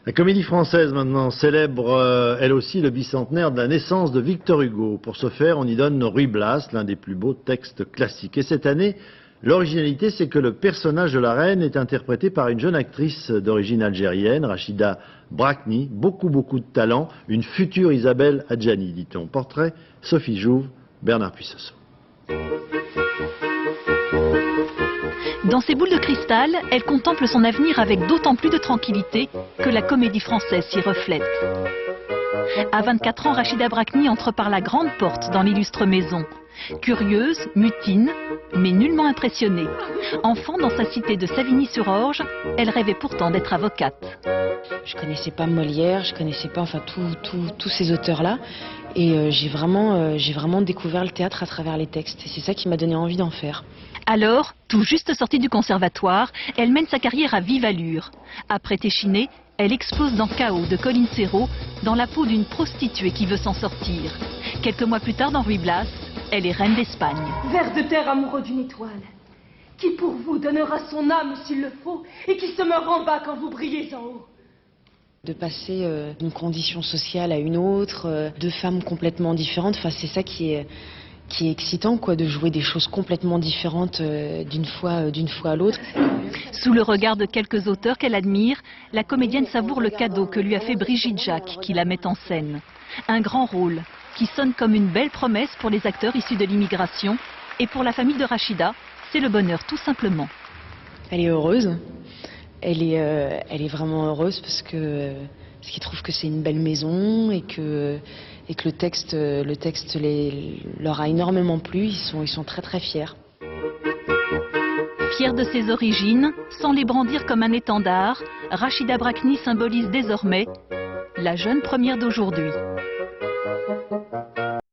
La Comédie Française maintenant célèbre elle aussi le bicentenaire de la naissance de Victor Hugo. Pour ce faire, on y donne Ruy Blas, l'un des plus beaux textes classiques. Et cette année, l'originalité, c'est que le personnage de la reine est interprété par une jeune actrice d'origine algérienne, Rachida Brakni, beaucoup de talent, une future Isabelle Adjani, dit-on. Portrait, Sophie Jouve, Bernard Puissosseau. Dans ses boules de cristal, elle contemple son avenir avec d'autant plus de tranquillité que la comédie française s'y reflète. À 24 ans, Rachida Brakni entre par la grande porte dans l'illustre maison. Curieuse, mutine, mais nullement impressionnée. Enfant dans sa cité de Savigny-sur-Orge, elle rêvait pourtant d'être avocate. Je connaissais pas Molière, je connaissais pas tous ces auteurs-là. Et j'ai vraiment découvert le théâtre à travers les textes. Et c'est ça qui m'a donné envie d'en faire. Alors, tout juste sortie du conservatoire, elle mène sa carrière à vive allure. Après Téchiné, elle explose dans Chaos de Colline Serrault, dans la peau d'une prostituée qui veut s'en sortir. Quelques mois plus tard, dans Ruy Blas, elle est reine d'Espagne. Vers de terre amoureux d'une étoile, qui pour vous donnera son âme s'il le faut, et qui se meurt en bas quand vous brillez en haut. De passer d'une condition sociale à une autre, deux femmes complètement différentes, enfin, c'est ça qui est excitant, quoi, de jouer des choses complètement différentes d'une fois à l'autre. Sous le regard de quelques auteurs qu'elle admire, la comédienne savoure le cadeau que lui a fait Brigitte Jacques, qui la met en scène. Un grand rôle, qui sonne comme une belle promesse pour les acteurs issus de l'immigration, et pour la famille de Rachida, c'est le bonheur tout simplement. Elle est heureuse, elle est vraiment heureuse parce qu'ils trouvent que c'est une belle maison et que le texte leur a énormément plu, ils sont très fiers. Fière de ses origines, sans les brandir comme un étendard, Rachida Brakni symbolise désormais la jeune première d'aujourd'hui.